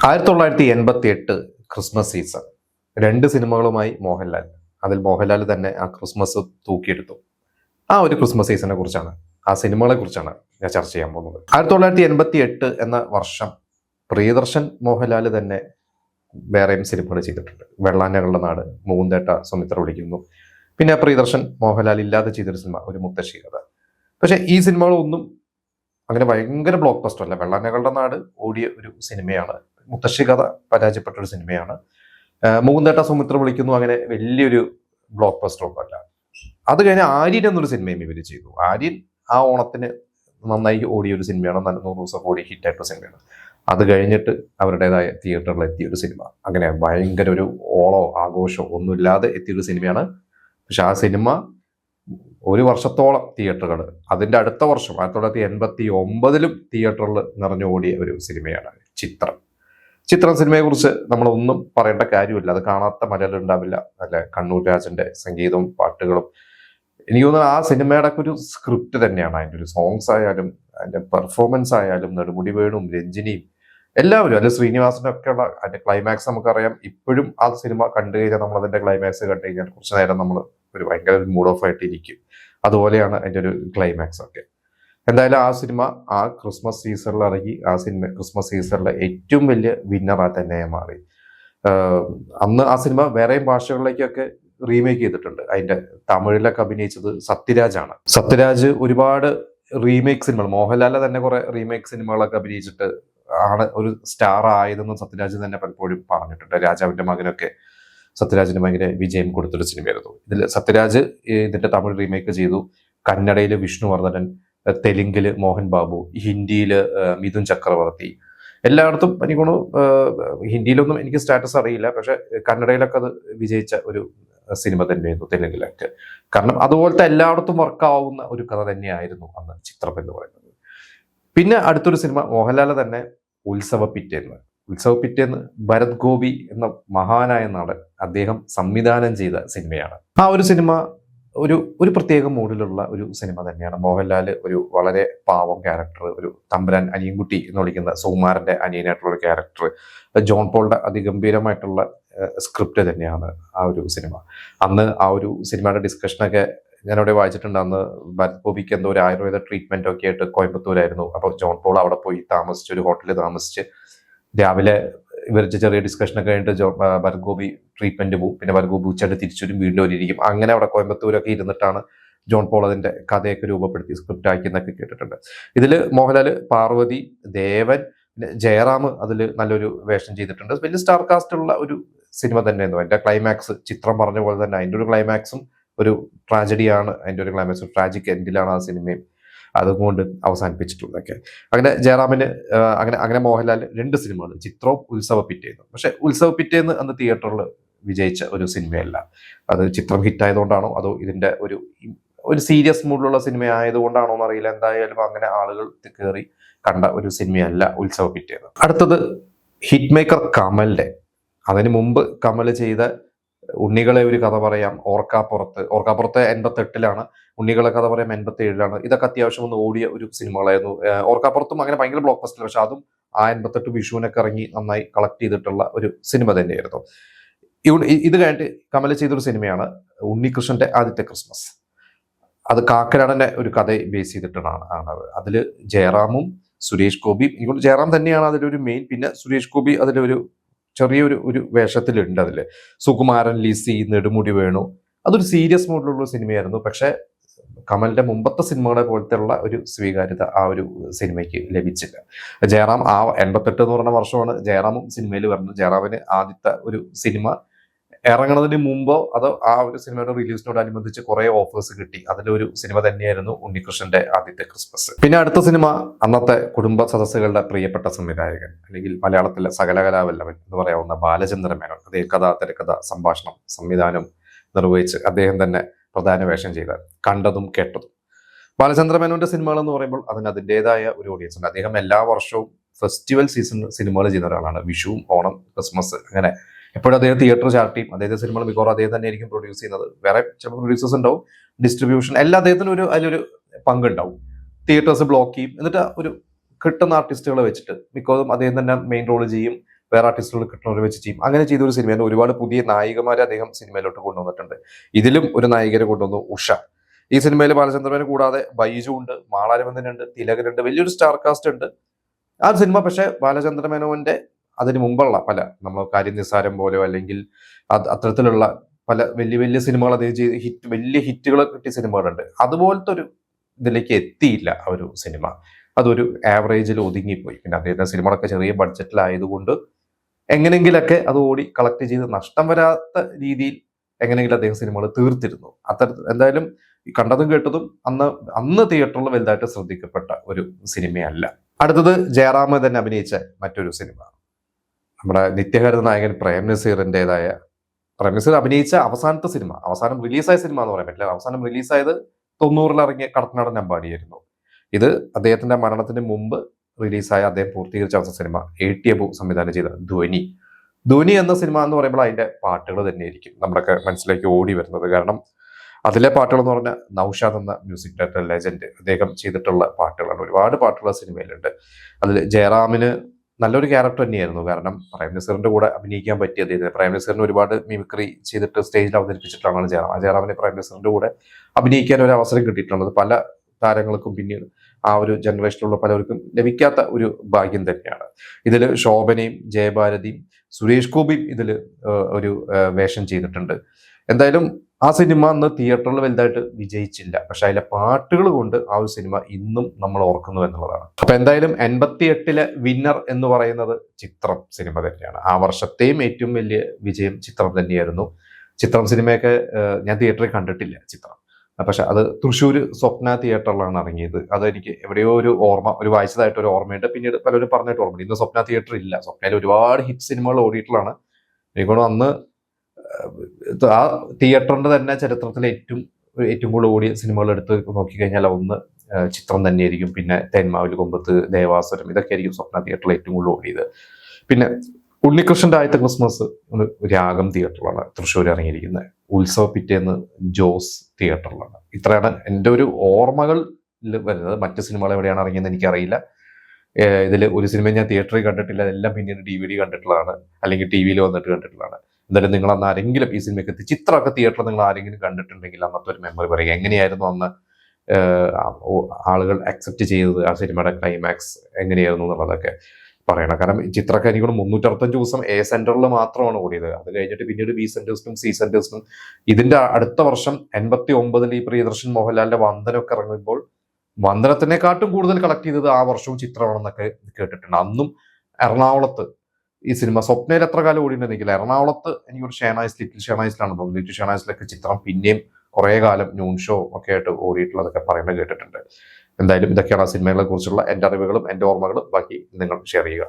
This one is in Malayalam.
1988 ക്രിസ്മസ് സീസൺ. രണ്ട് സിനിമകളുമായി മോഹൻലാൽ. അതിൽ മോഹൻലാൽ തന്നെ ആ ക്രിസ്മസ് തൂക്കിയെടുത്തു. ആ ഒരു ക്രിസ്മസ് സീസണിനെ കുറിച്ചാണ്, ആ സിനിമകളെ കുറിച്ചാണ് ഞാൻ ചർച്ച ചെയ്യാൻ പോകുന്നത്. 1988 എന്ന വർഷം പ്രിയദർശൻ മോഹൻലാൽ തന്നെ വേറെയും സിനിമകൾ ചെയ്തിട്ടുണ്ട്. വെള്ളാനകളുടെ നാട്, മൂന്തേട്ട, സുമിത്ര വിളിക്കുന്നു. പിന്നെ പ്രിയദർശൻ മോഹൻലാൽ ഇല്ലാതെ ചെയ്തൊരു സിനിമ, ഒരു മുത്തശ്ശി കഥ. പക്ഷെ ഈ സിനിമകളൊന്നും അങ്ങനെ ഭയങ്കര ബ്ലോക്ക് ബസ്റ്റർ അല്ല. വെള്ളാനകളുടെ നാട് ഓടിയ ഒരു സിനിമയാണ്. മുത്തശ്ശി കഥ പരാജയപ്പെട്ട ഒരു സിനിമയാണ്. മൂന്തേട്ട, സുമിത്ര വിളിക്കുന്നു അങ്ങനെ വലിയൊരു ബ്ലോക്ക് ബസ്റ്റർ ഒന്നും അല്ല. അത് കഴിഞ്ഞ് ആര്യൻ എന്നൊരു സിനിമയും ഇവർ ചെയ്തു. ആര്യൻ ആ ഓണത്തിന് നന്നായി ഓടിയ ഒരു സിനിമയാണ്. 100 ദിവസം ഓടി ഹിറ്റായിട്ടൊരു സിനിമയാണ്. അത് കഴിഞ്ഞിട്ട് അവരുടേതായ തിയേറ്ററിൽ എത്തിയ ഒരു സിനിമ, അങ്ങനെ ഭയങ്കര ഒരു ഓളോ ആഘോഷമോ ഒന്നുമില്ലാതെ എത്തിയൊരു സിനിമയാണ്. പക്ഷെ ആ സിനിമ ഒരു വർഷത്തോളം തിയേറ്ററുകൾ, അതിന്റെ അടുത്ത വർഷം 1989 തിയേറ്ററിൽ നിറഞ്ഞു ഓടിയ ഒരു സിനിമയാണ് ചിത്രം. സിനിമയെ കുറിച്ച് നമ്മളൊന്നും പറയേണ്ട കാര്യമില്ല. അത് കാണാത്ത മലയാളം ഉണ്ടാവില്ല. അല്ലെ, കണ്ണൂർ രാജന്റെ സംഗീതവും പാട്ടുകളും. എനിക്ക് തോന്നുന്നു ആ സിനിമയുടെ ഒക്കെ ഒരു സ്ക്രിപ്റ്റ് തന്നെയാണ്. അതിന്റെ ഒരു സോങ്സ് ആയാലും അതിന്റെ പെർഫോമൻസ് ആയാലും നെടുമുടി വേണുവും രഞ്ജിനിയും എല്ലാവരും, അതിൽ ശ്രീനിവാസനും ഒക്കെയുള്ള അതിന്റെ ക്ലൈമാക്സ് നമുക്കറിയാം. ഇപ്പോഴും ആ സിനിമ കണ്ടു കഴിഞ്ഞാൽ നമ്മൾ അതിന്റെ ക്ലൈമാക്സ് കണ്ടു കഴിഞ്ഞാൽ കുറച്ചു നേരം നമ്മൾ ഒരു ഭയങ്കര മൂഡ് ഓഫ് ആയിട്ട് ഇരിക്കും. അതുപോലെയാണ് അതിന്റെ ഒരു ക്ലൈമാക്സ് ഒക്കെ. എന്തായാലും ആ സിനിമ ആ ക്രിസ്മസ് സീസണിൽ ഇറങ്ങി. ആ സിനിമ ക്രിസ്മസ് സീസണിലെ ഏറ്റവും വലിയ വിന്നറായി തന്നെ മാറി. അന്ന് ആ സിനിമ വേറെയും ഭാഷകളിലേക്കൊക്കെ റീമേക്ക് ചെയ്തിട്ടുണ്ട്. അതിന്റെ തമിഴിലൊക്കെ അഭിനയിച്ചത് സത്യരാജാണ്. സത്യരാജ് ഒരുപാട് റീമേക്ക് സിനിമകൾ, മോഹൻലാലിന്റെ തന്നെ കുറെ റീമേക്ക് സിനിമകളൊക്കെ അഭിനയിച്ചിട്ട് ആണ് ഒരു സ്റ്റാർ ആയതെന്ന് സത്യരാജ് തന്നെ പലപ്പോഴും പറഞ്ഞിട്ടുണ്ട്. രാജാവിന്റെ മകനൊക്കെ സത്യരാജിന് ഭയങ്കര വിജയം കൊടുത്തൊരു സിനിമയായിരുന്നു. ഇതിൽ സത്യരാജ് ഇതിന്റെ തമിഴ് റീമേക്ക് ചെയ്തു. കന്നഡയിൽ വിഷ്ണുവർദ്ധനൻ, തെലുങ്കില് മോഹൻ ബാബു, ഹിന്ദിയില് മിഥുൻ ചക്രവർത്തി. എല്ലായിടത്തും എനിക്ക് ഹിന്ദിയിലൊന്നും എനിക്ക് സ്റ്റാറ്റസ് അറിയില്ല, പക്ഷെ കന്നഡയിലൊക്കെ അത് വിജയിച്ച ഒരു സിനിമ തന്നെയായിരുന്നു, തെലുങ്കിലൊക്കെ. കാരണം അതുപോലത്തെ എല്ലായിടത്തും വർക്കാവുന്ന ഒരു കഥ തന്നെയായിരുന്നു അന്ന് ചിത്രം എന്ന് പറയുന്നത്. പിന്നെ അടുത്തൊരു സിനിമ മോഹൻലാൽ തന്നെ, ഉത്സവ പിറ്റേന്ന് ഭരത് ഗോപി എന്ന മഹാനായ നടൻ അദ്ദേഹം സംവിധാനം ചെയ്ത സിനിമയാണ്. ആ ഒരു സിനിമ ഒരു പ്രത്യേക മൂഡിലുള്ള ഒരു സിനിമ തന്നെയാണ്. മോഹൻലാൽ ഒരു വളരെ പാവം ക്യാരക്ടർ, ഒരു തമ്പുരാൻ അനിയൻകുട്ടി എന്ന് വിളിക്കുന്ന സുകുമാരന്റെ അനിയനായിട്ടുള്ള ഒരു ക്യാരക്ടർ, ജോൺ പോളിന്റെ അതിഗംഭീരമായിട്ടുള്ള സ്ക്രിപ്റ്റ് തന്നെയാണ് ആ ഒരു സിനിമ. അന്ന് ആ ഒരു സിനിമയുടെ ഡിസ്കഷനൊക്കെ ഞാനവിടെ വായിച്ചിട്ടുണ്ട്. അന്ന് ഭരത് ഗോപിക്ക് എന്തോ ഒരു ആയുർവേദ ട്രീറ്റ്മെന്റ് ഒക്കെ ആയിട്ട് കോയമ്പത്തൂരായിരുന്നു. അപ്പോൾ ജോൺ പോൾ അവിടെ പോയി താമസിച്ച്, ഒരു ഹോട്ടലിൽ താമസിച്ച്, രാവിലെ ഇവർ ചെറിയ ഡിസ്കഷനൊക്കെ കഴിഞ്ഞിട്ട് ഭരത് ഗോപി ട്രീറ്റ്മെന്റ് പോകും. പിന്നെ ഭരത് ഗോപി ഉച്ചയായിട്ട് തിരിച്ചുവരും, വീണ്ടും അവരിയ്ക്കും. അങ്ങനെ അവിടെ കോയമ്പത്തൂരൊക്കെ ഇരുന്നിട്ടാണ് ജോൺ പോൾ അതിന്റെ കഥയൊക്കെ രൂപപ്പെടുത്തി സ്ക്രിപ്റ്റ് ആക്കിയെന്നൊക്കെ കേട്ടിട്ടുണ്ട്. ഇതിൽ മോഹൻലാൽ, പാർവതി, ദേവൻ, പിന്നെ ജയറാം അതിൽ നല്ലൊരു വേഷം ചെയ്തിട്ടുണ്ട്. വലിയ സ്റ്റാർ കാസ്റ്റ് ഉള്ള ഒരു സിനിമ തന്നെയായിരുന്നു. അതിന്റെ ക്ലൈമാക്സ് ചിത്രം പറഞ്ഞ പോലെ തന്നെ അതിന്റെ ഒരു ക്ലൈമാക്സും ഒരു ട്രാജഡിയാണ്. അതിന്റെ ഒരു ക്ലൈമാക്സ് ട്രാജിക് എൻഡിലാണ് ആ സിനിമയും അതുകൊണ്ട് അവസാനിപ്പിച്ചിട്ടുള്ളതൊക്കെ. അങ്ങനെ ജയറാമിന് അങ്ങനെ മോഹൻലാൽ 2 സിനിമകൾ, ചിത്രവും ഉത്സവ പിറ്റേന്ന്. പക്ഷെ ഉത്സവ പിറ്റേന്ന് അന്ന് തിയേറ്ററിൽ വിജയിച്ച ഒരു സിനിമയല്ല. അത് ചിത്രം ഹിറ്റായതുകൊണ്ടാണോ അതോ ഇതിന്റെ ഒരു സീരിയസ് മൂഡിലുള്ള സിനിമ ആയതുകൊണ്ടാണോ എന്നറിയില്ല. എന്തായാലും അങ്ങനെ ആളുകൾ കയറി കണ്ട ഒരു സിനിമയല്ല ഉത്സവ പിറ്റേന്ന്. അടുത്തത് ഹിറ്റ് മേക്കർ കമലിന്റെ. അതിന് മുമ്പ് കമൽ ചെയ്ത ഉണ്ണികളെ ഒരു കഥ പറയാം, ഓർക്കാപ്പുറത്ത് 88 ഉണ്ണികളെ കഥ പറയാം 87. ഇതൊക്കെ അത്യാവശ്യം ഒന്ന് ഓടിയ ഒരു സിനിമകളായിരുന്നു. ഓർക്കാപ്പുറത്തും അങ്ങനെ ഭയങ്കര ബ്ലോക്ക് ബസ്റ്റർ, പക്ഷെ അതും ആ 88 വിഷുവിനൊക്കെ ഇറങ്ങി നന്നായി കളക്ട് ചെയ്തിട്ടുള്ള ഒരു സിനിമ തന്നെയായിരുന്നു. ഇത് കഴിഞ്ഞിട്ട് കമൽ ചെയ്തൊരു സിനിമയാണ് ഉണ്ണികൃഷ്ണന്റെ ആദ്യത്തെ ക്രിസ്മസ്. അത് കാക്കനാടന്റെ ഒരു കഥ ബേസ് ചെയ്തിട്ടാണ് ആണത്. അതിൽ ജയറാമും സുരേഷ് ഗോപിയും, ഇപ്പോൾ ജയറാം തന്നെയാണ് അതിലൊരു മെയിൻ. പിന്നെ സുരേഷ് ഗോപി അതിലൊരു ചെറിയൊരു വേഷത്തിലുണ്ട്. അതിൽ സുകുമാരൻ, ലിസി, നെടുമുടി വേണു. അതൊരു സീരിയസ് മോഡിലുള്ള സിനിമയായിരുന്നു. പക്ഷെ കമലിന്റെ മുമ്പത്തെ സിനിമകളെ പോലത്തെ ഉള്ള ഒരു സ്വീകാര്യത ആ ഒരു സിനിമയ്ക്ക് ലഭിച്ചില്ല. ജയറാം ആ 88 എന്ന് പറഞ്ഞ വർഷമാണ് ജയറാമും സിനിമയിൽ വരുന്നത്. ജയറാമിന് ആദ്യത്തെ ഒരു സിനിമ ഇറങ്ങുന്നതിന് മുമ്പോ അതോ ആ ഒരു സിനിമയുടെ റിലീസിനോടനുബന്ധിച്ച് കുറെ ഓഫേഴ്സ് കിട്ടി. അതിലൊരു സിനിമ തന്നെയായിരുന്നു ഉണ്ണികൃഷ്ണന്റെ ആദ്യത്തെ ക്രിസ്മസ്. പിന്നെ അടുത്ത സിനിമ അന്നത്തെ കുടുംബ സദസ്സുകളുടെ പ്രിയപ്പെട്ട സംവിധായകൻ, അല്ലെങ്കിൽ മലയാളത്തിലെ സകലകലാവല്ലവൻ എന്ന് പറയാവുന്ന ബാലചന്ദ്രൻ മേനോൻ. അതേ കഥ, തിരക്കഥ, സംഭാഷണം, സംവിധാനം നിർവഹിച്ച് അദ്ദേഹം തന്നെ പ്രധാന വേഷം ചെയ്ത കണ്ടതും കേട്ടതും. ബാലചന്ദ്ര മേനോന്റെ സിനിമകൾ എന്ന് പറയുമ്പോൾ അതിന് അതിൻ്റെതായ ഒരു ഓഡിയൻസ് ഉണ്ട്. അദ്ദേഹം എല്ലാ വർഷവും ഫെസ്റ്റിവൽ സീസൺ സിനിമകൾ ചെയ്യുന്ന ഒരാളാണ്. വിഷുവും ഓണം, ക്രിസ്മസ്, അങ്ങനെ എപ്പോഴും അദ്ദേഹം തിയേറ്റർ ചാർട്ട് ചെയ്യും. അദ്ദേഹത്തെ സിനിമകൾ മിക്കവാറും അദ്ദേഹം തന്നെ ആയിരിക്കും പ്രൊഡ്യൂസ് ചെയ്യുന്നത്. വേറെ ചില പ്രൊഡ്യൂസേഴ്സ് ഉണ്ടാവും, ഡിസ്ട്രിബ്യൂഷൻ എല്ലാം അദ്ദേഹത്തിന് അതിലൊരു പങ്കുണ്ടാവും. തിയേറ്റേഴ്സ് ബ്ലോക്ക് ചെയ്യും. എന്നിട്ട് ഒരു കിട്ടുന്ന ആർട്ടിസ്റ്റുകളെ വെച്ചിട്ട് മിക്കവാറും അദ്ദേഹം തന്നെ മെയിൻ റോൾ ചെയ്യും. വേറെ ആർട്ടിസ്റ്റുകൾ കിട്ടുന്നവർ വെച്ച് ചെയ്യും. അങ്ങനെ ചെയ്ത ഒരു സിനിമയാണ്. ഒരുപാട് പുതിയ നായികമാരെ അദ്ദേഹം സിനിമയിലോട്ട് കൊണ്ടുവന്നിട്ടുണ്ട്. ഇതിലും ഒരു നായികരെ കൊണ്ടുവന്നു, ഉഷ. ഈ സിനിമയിൽ ബാലചന്ദ്രനെ കൂടാതെ ബൈജു ഉണ്ട്, മാളാരവിന്ദനുണ്ട്, തിലകനുണ്ട്, വലിയൊരു സ്റ്റാർ കാസ്റ്റ് ഉണ്ട്. ആ സിനിമ പക്ഷെ ബാലചന്ദ്ര മേനോന്റെ അതിന് മുമ്പുള്ള പല നമ്മൾ കാര്യം നിസ്സാരം പോലെയോ അല്ലെങ്കിൽ അത്തരത്തിലുള്ള പല വലിയ വലിയ സിനിമകൾ അദ്ദേഹം ചെയ്ത് വലിയ ഹിറ്റുകൾ കിട്ടിയ സിനിമകളുണ്ട്. അതുപോലത്തെ ഒരു ഇതിലേക്ക് എത്തിയില്ല ആ ഒരു സിനിമ. അതൊരു ആവറേജിൽ ഒതുങ്ങിപ്പോയി. പിന്നെ അദ്ദേഹത്തിന്റെ സിനിമകളൊക്കെ ചെറിയ ബഡ്ജറ്റിലായതുകൊണ്ട് എങ്ങനെയെങ്കിലൊക്കെ അത് ഓടി കളക്ട് ചെയ്ത് നഷ്ടം വരാത്ത രീതിയിൽ എങ്ങനെയെങ്കിലും അദ്ദേഹം സിനിമകൾ തീർത്തിരുന്നു. എന്തായാലും കണ്ടതും കേട്ടതും അന്ന് തിയേറ്ററിൽ വലുതായിട്ട് ശ്രദ്ധിക്കപ്പെട്ട ഒരു സിനിമയല്ല. അടുത്തത് ജയറാം തന്നെ അഭിനയിച്ച മറ്റൊരു സിനിമ, നമ്മുടെ നിത്യഹരിത നായകൻ പ്രേം നസീറിൻ്റെതായ, പ്രേം നസീർ അഭിനയിച്ച അവസാനത്തെ സിനിമ, അവസാനം റിലീസായ സിനിമ എന്ന് പറയാൻ പറ്റില്ല. അവസാനം റിലീസായത് 90-ൽ ഇറങ്ങിയ കടത്തനാടൻ അമ്പാടിയായിരുന്നു. ഇത് അദ്ദേഹത്തിന്റെ മരണത്തിന് മുമ്പ് റിലീസായ അദ്ദേഹം പൂർത്തീകരിച്ച അവസാന സിനിമ A.T. അബു സംവിധാനം ചെയ്ത ധ്വനി. ധ്വനി എന്ന സിനിമ എന്ന് പറയുമ്പോൾ അതിന്റെ പാട്ടുകൾ തന്നെയായിരിക്കും നമ്മുടെയൊക്കെ മനസ്സിലേക്ക് ഓടി വരുന്നത്. കാരണം അതിലെ പാട്ടുകൾ എന്ന് പറഞ്ഞാൽ നൗഷാദ് എന്ന മ്യൂസിക് ഡയറക്ടർ ലെജൻഡ് അദ്ദേഹം ചെയ്തിട്ടുള്ള പാട്ടുകളാണ്. ഒരുപാട് പാട്ടുകൾ സിനിമയിലുണ്ട്. അതിൽ ജയറാമിന് നല്ലൊരു ക്യാരക്ടർ തന്നെയായിരുന്നു. കാരണം പ്രേം നസീറിന്റെ കൂടെ അഭിനയിക്കാൻ പറ്റിയത്, പ്രേം നസീറിന് ഒരുപാട് മിമിക്രി ചെയ്തിട്ട് സ്റ്റേജിൽ അവതരിപ്പിച്ചിട്ടാണ് ജയറാമിന് പ്രേം നസീറിന്റെ കൂടെ അഭിനയിക്കാൻ ഒരു അവസരം കിട്ടിയിട്ടുള്ളത്. പല താരങ്ങൾക്കും പിന്നീട് ആ ഒരു ജനറേഷനിലുള്ള പലർക്കും ലഭിക്കാത്ത ഒരു ഭാഗ്യം തന്നെയാണ്. ഇതിൽ ശോഭനയും ജയഭാരതിയും സുരേഷ് ഗോപിയും ഇതിൽ ഒരു വേഷം ചെയ്തിട്ടുണ്ട്. എന്തായാലും ആ സിനിമ അന്ന് തിയേറ്ററിൽ വലുതായിട്ട് വിജയിച്ചില്ല. പക്ഷെ അതിലെ പാട്ടുകൾ കൊണ്ട് ആ ഒരു സിനിമ ഇന്നും നമ്മൾ ഓർക്കുന്നു എന്നുള്ളതാണ്. അപ്പൊ എന്തായാലും 88-ലെ വിന്നർ എന്ന് പറയുന്നത് ചിത്രം സിനിമ തന്നെയാണ്. ആ വർഷത്തെയും ഏറ്റവും വലിയ വിജയം ചിത്രം തന്നെയായിരുന്നു. ചിത്രം സിനിമയൊക്കെ ഞാൻ തിയേറ്ററിൽ കണ്ടിട്ടില്ല ചിത്രം. പക്ഷെ അത് തൃശ്ശൂർ സ്വപ്ന തിയേറ്ററിലാണ് ഇറങ്ങിയത്. അതെനിക്ക് എവിടെയോ ഒരു ഓർമ്മ, ഒരു വായിച്ചതായിട്ട് ഒരു ഓർമ്മയുണ്ട്. പിന്നീട് പലരും പറഞ്ഞിട്ട് ഓർമ്മയുണ്ട്. ഇന്ന് സ്വപ്ന തിയേറ്റർ ഇല്ല. സ്വപ്നയിൽ ഒരുപാട് ഹിറ്റ് സിനിമകൾ ഓടിയിട്ടുള്ളതാണ്. എനിക്കോട് അന്ന് ആ തിയേറ്ററിന്റെ തന്നെ ചരിത്രത്തിലെ ഏറ്റവും കൂടുതൽ ഓടിയ സിനിമകൾ എടുത്ത് നോക്കിക്കഴിഞ്ഞാൽ ഒന്ന് ചിത്രം തന്നെയായിരിക്കും. പിന്നെ തേന്മാവിൽ കൊമ്പത്ത്, ദേവാസുരം, ഇതൊക്കെ ആയിരിക്കും സ്വപ്ന തിയേറ്ററിൽ ഏറ്റവും കൂടുതൽ ഓടിയത്. പിന്നെ ഉണ്ണികൃഷ്ണന്റെ ആദ്യത്തെ ക്രിസ്മസ് രാഗം തിയേറ്ററിലാണ് തൃശ്ശൂർ ഇറങ്ങിയിരിക്കുന്നത്. ഉത്സവ പിറ്റേന്ന് ജോസ് തിയേറ്ററിലാണ്. ഇത്രയാണ് എൻ്റെ ഒരു ഓർമ്മകൾ വരുന്നത്. മറ്റ് സിനിമകൾ എവിടെയാണ് ഇറങ്ങിയെന്ന് എനിക്കറിയില്ല. ഇതിൽ ഒരു സിനിമ ഞാൻ തിയേറ്ററിൽ കണ്ടിട്ടില്ല. അതെല്ലാം പിന്നീട് DVD കണ്ടിട്ടുള്ളതാണ്, അല്ലെങ്കിൽ TV-യിൽ വന്നിട്ട് കണ്ടിട്ടുള്ളതാണ്. എന്തായാലും നിങ്ങൾ അന്ന് ആരെങ്കിലും ഈ സിനിമയ്ക്ക് എത്തി ചിത്രമൊക്കെ തിയേറ്ററിൽ നിങ്ങൾ ആരെങ്കിലും കണ്ടിട്ടുണ്ടെങ്കിൽ അന്നത്തെ ഒരു മെമ്മറി പറയുക. എങ്ങനെയായിരുന്നു അന്ന് ആളുകൾ അക്സെപ്റ്റ് ചെയ്തത്, ആ സിനിമയുടെ ക്ലൈമാക്സ് എങ്ങനെയായിരുന്നു എന്നുള്ളതൊക്കെ പറയണം. കാരണം ചിത്രമൊക്കെ എനിക്കൂടെ 365 ദിവസം A സെന്ററിൽ മാത്രമാണ് ഓടിയത്. അത് കഴിഞ്ഞിട്ട് പിന്നീട് B സെന്റേഴ്സിനും C സെന്റേഴ്സിനും. ഇതിന്റെ അടുത്ത വർഷം 89-ൽ ഈ പ്രിയദർശൻ മോഹൻലാലിന്റെ വന്ദനമൊക്കെ ഇറങ്ങുമ്പോൾ വന്ദനത്തിനെക്കാട്ടും കൂടുതൽ കളക്ട് ചെയ്തത് ആ വർഷവും ചിത്രമാണെന്നൊക്കെ കേട്ടിട്ടുണ്ട്. അന്നും എറണാകുളത്ത് ഈ സിനിമ സ്വപ്നയിൽ എത്ര കാലം ഓടിയിട്ടുണ്ടെങ്കിൽ എറണാകുളത്ത് എനിക്കൊരു ലിറ്റിൽ ഷേണായിസിലാണ് തോന്നുന്നത്. ലിറ്റിൽ ഷേണായിസിലൊക്കെ ചിത്രം പിന്നെയും കുറെ കാലം നൂൺ ഷോ ഒക്കെ ആയിട്ട് ഓടിയിട്ടുള്ളതൊക്കെ പറയുന്നത് കേട്ടിട്ടുണ്ട്. എന്തായാലും ഇതൊക്കെയാണ് ആ സിനിമകളെ കുറിച്ചുള്ള എൻ്റെ അറിവുകളും എൻ്റെ ഓർമ്മകളും. ബാക്കി നിങ്ങൾ ഷെയർ ചെയ്യുക.